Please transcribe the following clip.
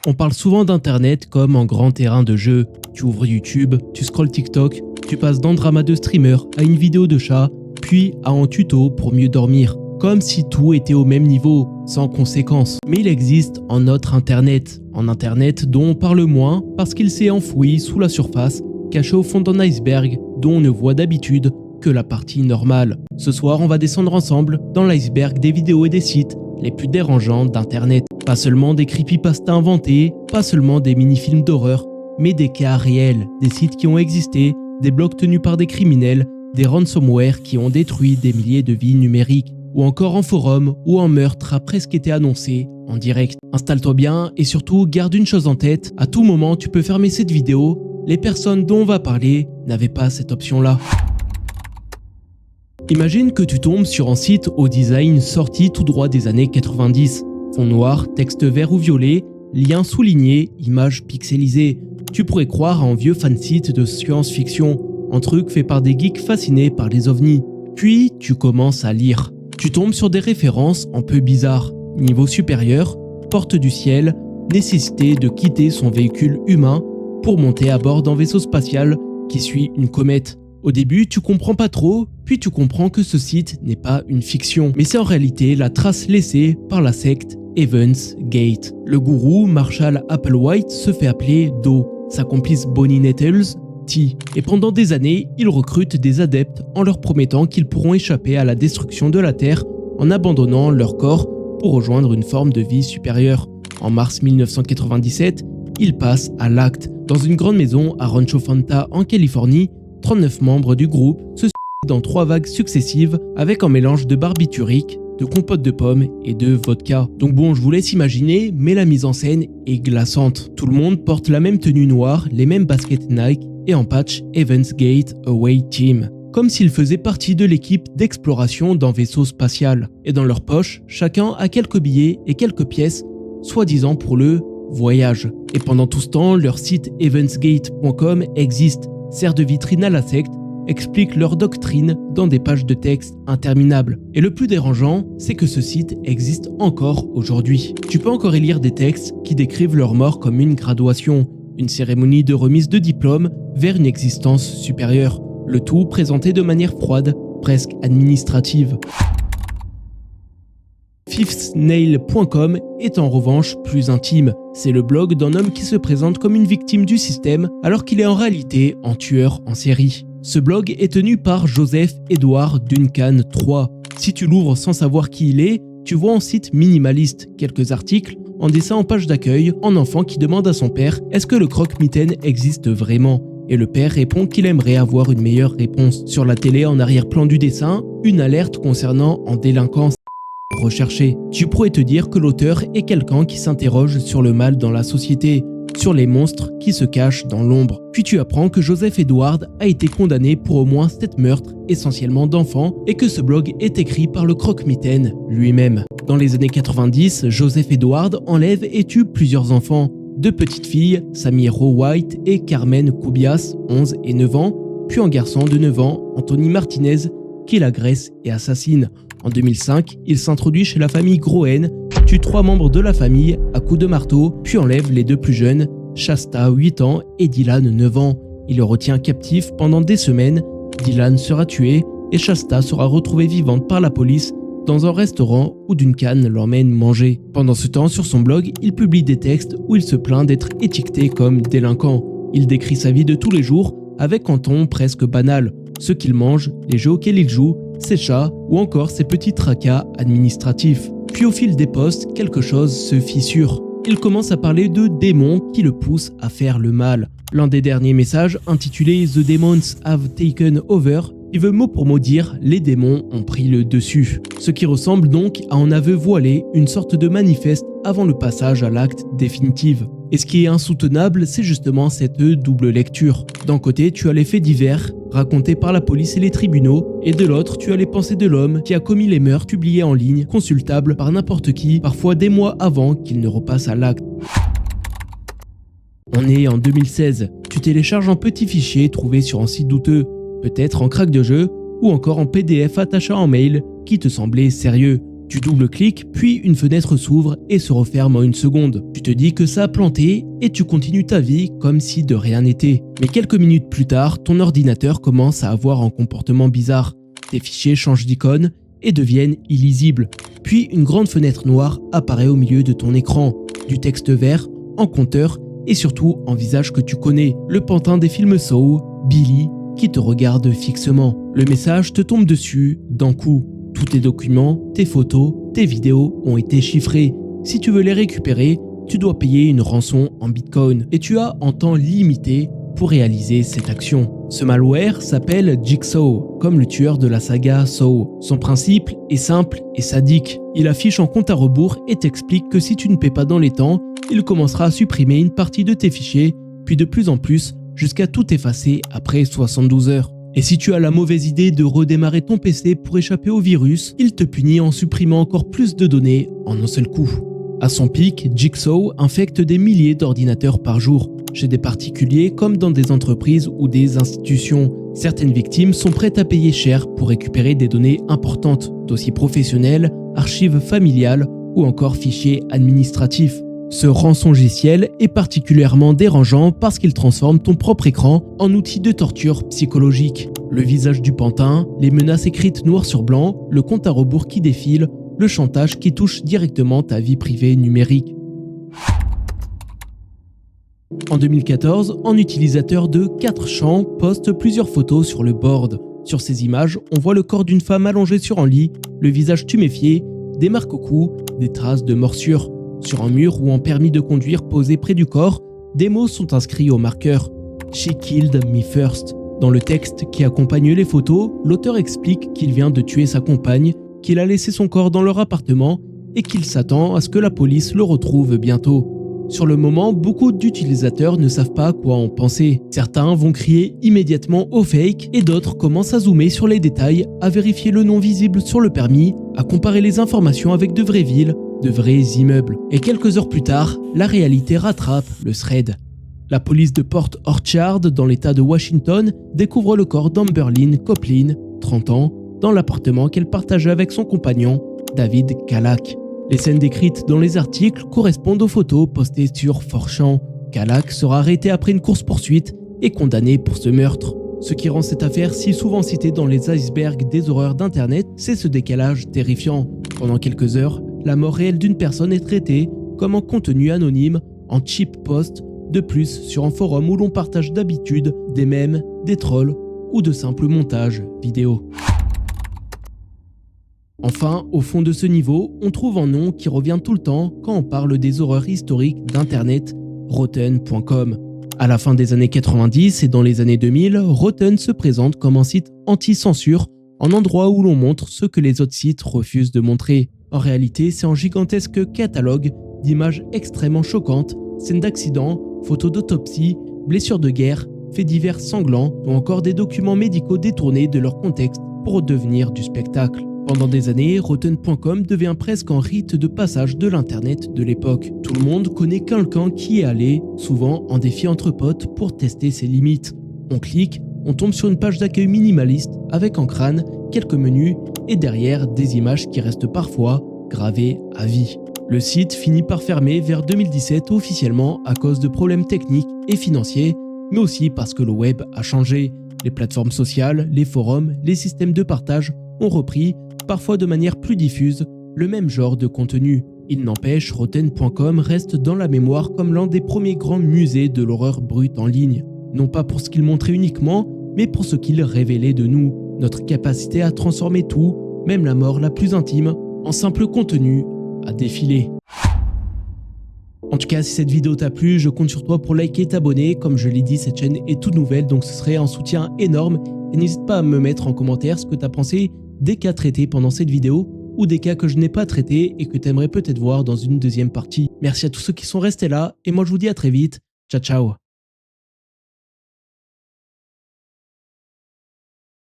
On parle souvent d'internet comme un grand terrain de jeu. Tu ouvres YouTube, tu scrolles TikTok, tu passes d'un drama de streamer à une vidéo de chat, puis à un tuto pour mieux dormir. Comme si tout était au même niveau, sans conséquence. Mais il existe un autre internet. Un internet dont on parle moins parce qu'il s'est enfoui sous la surface, caché au fond d'un iceberg dont on ne voit d'habitude que la partie normale. Ce soir, on va descendre ensemble dans l'iceberg des vidéos et des sites les plus dérangeants d'internet. Pas seulement des creepypastas inventés, pas seulement des mini-films d'horreur, mais des cas réels, des sites qui ont existé, des blogs tenus par des criminels, des ransomware qui ont détruit des milliers de vies numériques, ou encore un forum où un meurtre a presque été annoncé en direct. Installe-toi bien et surtout garde une chose en tête, à tout moment tu peux fermer cette vidéo, les personnes dont on va parler n'avaient pas cette option-là. Imagine que tu tombes sur un site au design sorti tout droit des années 90. Fond noir, texte vert ou violet, liens soulignés, images pixelisées. Tu pourrais croire à un vieux fansite de science-fiction, un truc fait par des geeks fascinés par les ovnis. Puis tu commences à lire. Tu tombes sur des références un peu bizarres. Niveau supérieur, porte du ciel, nécessité de quitter son véhicule humain pour monter à bord d'un vaisseau spatial qui suit une comète. Au début, tu comprends pas trop, puis tu comprends que ce site n'est pas une fiction, mais c'est en réalité la trace laissée par la secte Heaven's Gate. Le gourou Marshall Applewhite se fait appeler Do, sa complice Bonnie Nettles, T. Et pendant des années, il recrute des adeptes en leur promettant qu'ils pourront échapper à la destruction de la Terre en abandonnant leur corps pour rejoindre une forme de vie supérieure. En mars 1997, il passe à l'acte. Dans une grande maison à Rancho Fanta en Californie, 39 membres du groupe se suicident dans 3 vagues successives avec un mélange de barbiturique, de compote de pommes et de vodka. Donc bon, je vous laisse imaginer, mais la mise en scène est glaçante. Tout le monde porte la même tenue noire, les mêmes baskets Nike et en patch Heaven's Gate Away Team. Comme s'ils faisaient partie de l'équipe d'exploration d'un vaisseau spatial. Et dans leur poche, chacun a quelques billets et quelques pièces, soi-disant pour le voyage. Et pendant tout ce temps, leur site heavensgate.com existe, sert de vitrine à la secte, explique leur doctrine dans des pages de texte interminables. Et le plus dérangeant, c'est que ce site existe encore aujourd'hui. Tu peux encore y lire des textes qui décrivent leur mort comme une graduation, une cérémonie de remise de diplôme vers une existence supérieure. Le tout présenté de manière froide, presque administrative. Fifthnail.com est en revanche plus intime. C'est le blog d'un homme qui se présente comme une victime du système alors qu'il est en réalité un tueur en série. Ce blog est tenu par Joseph Edward Duncan III. Si tu l'ouvres sans savoir qui il est, tu vois un site minimaliste, quelques articles, en dessin en page d'accueil, un enfant qui demande à son père « Est-ce que le croque-mitaine existe vraiment ?» Et le père répond qu'il aimerait avoir une meilleure réponse. Sur la télé, en arrière-plan du dessin, une alerte concernant un délinquant recherché. Tu pourrais te dire que l'auteur est quelqu'un qui s'interroge sur le mal dans la société, sur les monstres qui se cachent dans l'ombre. Puis tu apprends que Joseph Edward a été condamné pour au moins 7 meurtres, essentiellement d'enfants, et que ce blog est écrit par le croque-mitaine lui-même. Dans les années 90, Joseph Edward enlève et tue plusieurs enfants. 2 petites filles, Sammy Roe White et Carmen Cubias, 11 et 9 ans, puis un garçon de 9 ans, Anthony Martinez, qu'il agresse et assassine. En 2005, il s'introduit chez la famille Groen, tue 3 membres de la famille à coups de marteau, puis enlève les 2 plus jeunes, Shasta, 8 ans, et Dylan, 9 ans. Il le retient captif pendant des semaines, Dylan sera tué et Shasta sera retrouvée vivante par la police dans un restaurant où Duncan l'emmène manger. Pendant ce temps, sur son blog, il publie des textes où il se plaint d'être étiqueté comme délinquant. Il décrit sa vie de tous les jours avec un ton presque banal, ce qu'il mange, les jeux auxquels il joue, ses chats ou encore ses petits tracas administratifs. Puis au fil des posts, quelque chose se fissure. Il commence à parler de démons qui le poussent à faire le mal. L'un des derniers messages, intitulé « The Demons Have Taken Over », il veut mot pour mot dire « les démons ont pris le dessus ». Ce qui ressemble donc à un aveu voilé, une sorte de manifeste avant le passage à l'acte définitif. Et ce qui est insoutenable, c'est justement cette double lecture. D'un côté, tu as les faits divers, racontés par la police et les tribunaux, et de l'autre, tu as les pensées de l'homme qui a commis les meurtres publiés en ligne, consultables par n'importe qui, parfois des mois avant qu'il ne repasse à l'acte. On est en 2016, tu télécharges un petit fichier trouvé sur un site douteux, peut-être en crack de jeu, ou encore en PDF attaché à un mail qui te semblait sérieux. Tu double-cliques, puis une fenêtre s'ouvre et se referme en une seconde. Tu te dis que ça a planté et tu continues ta vie comme si de rien n'était. Mais quelques minutes plus tard, ton ordinateur commence à avoir un comportement bizarre. Tes fichiers changent d'icône et deviennent illisibles. Puis une grande fenêtre noire apparaît au milieu de ton écran. Du texte vert, en compteur et surtout en visage que tu connais. Le pantin des films Saw, Billy, qui te regarde fixement. Le message te tombe dessus d'un coup. Tous tes documents, tes photos, tes vidéos ont été chiffrés. Si tu veux les récupérer, tu dois payer une rançon en Bitcoin et tu as un temps limité pour réaliser cette action. Ce malware s'appelle Jigsaw, comme le tueur de la saga Saw. Son principe est simple et sadique. Il affiche un compte à rebours et t'explique que si tu ne paies pas dans les temps, il commencera à supprimer une partie de tes fichiers, puis de plus en plus, jusqu'à tout effacer après 72 heures. Et si tu as la mauvaise idée de redémarrer ton PC pour échapper au virus, il te punit en supprimant encore plus de données en un seul coup. À son pic, Jigsaw infecte des milliers d'ordinateurs par jour, chez des particuliers comme dans des entreprises ou des institutions. Certaines victimes sont prêtes à payer cher pour récupérer des données importantes, dossiers professionnels, archives familiales ou encore fichiers administratifs. Ce rançongiciel est particulièrement dérangeant parce qu'il transforme ton propre écran en outil de torture psychologique. Le visage du pantin, les menaces écrites noir sur blanc, le compte à rebours qui défile, le chantage qui touche directement ta vie privée numérique. En 2014, un utilisateur de 4 champs poste plusieurs photos sur le board. Sur ces images, on voit le corps d'une femme allongée sur un lit, le visage tuméfié, des marques au cou, des traces de morsures. Sur un mur ou un permis de conduire posé près du corps, des mots sont inscrits au marqueur « She killed me first ». Dans le texte qui accompagne les photos, l'auteur explique qu'il vient de tuer sa compagne, qu'il a laissé son corps dans leur appartement et qu'il s'attend à ce que la police le retrouve bientôt. Sur le moment, beaucoup d'utilisateurs ne savent pas quoi en penser. Certains vont crier immédiatement au fake et d'autres commencent à zoomer sur les détails, à vérifier le nom visible sur le permis, à comparer les informations avec de vraies villes, de vrais immeubles. Et quelques heures plus tard, la réalité rattrape le thread. La police de Port Orchard, dans l'état de Washington, découvre le corps d'Amberlynn Copeland, 30 ans, dans l'appartement qu'elle partageait avec son compagnon, David Kalak. Les scènes décrites dans les articles correspondent aux photos postées sur 4chan. Kalak sera arrêté après une course-poursuite et condamné pour ce meurtre. Ce qui rend cette affaire si souvent citée dans les icebergs des horreurs d'Internet, c'est ce décalage terrifiant. Pendant quelques heures, la mort réelle d'une personne est traitée comme un contenu anonyme en cheap post, de plus sur un forum où l'on partage d'habitude des mèmes, des trolls ou de simples montages vidéo. Enfin, au fond de ce niveau, on trouve un nom qui revient tout le temps quand on parle des horreurs historiques d'Internet, Rotten.com. À la fin des années 90 et dans les années 2000, Rotten se présente comme un site anti-censure, un endroit où l'on montre ce que les autres sites refusent de montrer. En réalité, c'est un gigantesque catalogue d'images extrêmement choquantes, scènes d'accidents, photos d'autopsie, blessures de guerre, faits divers sanglants ou encore des documents médicaux détournés de leur contexte pour devenir du spectacle. Pendant des années, Rotten.com devient presque un rite de passage de l'internet de l'époque. Tout le monde connaît quelqu'un qui est allé, souvent en défi entre potes, pour tester ses limites. On clique, on tombe sur une page d'accueil minimaliste avec un crâne, quelques menus et derrière des images qui restent parfois gravées à vie. Le site finit par fermer vers 2017 officiellement à cause de problèmes techniques et financiers, mais aussi parce que le web a changé. Les plateformes sociales, les forums, les systèmes de partage ont repris, parfois de manière plus diffuse, le même genre de contenu. Il n'empêche, Rotten.com reste dans la mémoire comme l'un des premiers grands musées de l'horreur brute en ligne. Non pas pour ce qu'il montrait uniquement, mais pour ce qu'il révélait de nous, notre capacité à transformer tout, même la mort la plus intime, en simple contenu à défiler. En tout cas, si cette vidéo t'a plu, je compte sur toi pour liker et t'abonner. Comme je l'ai dit, cette chaîne est toute nouvelle, donc ce serait un soutien énorme. Et n'hésite pas à me mettre en commentaire ce que tu as pensé des cas traités pendant cette vidéo ou des cas que je n'ai pas traités et que tu aimerais peut-être voir dans une deuxième partie. Merci à tous ceux qui sont restés là et moi je vous dis à très vite. Ciao ciao.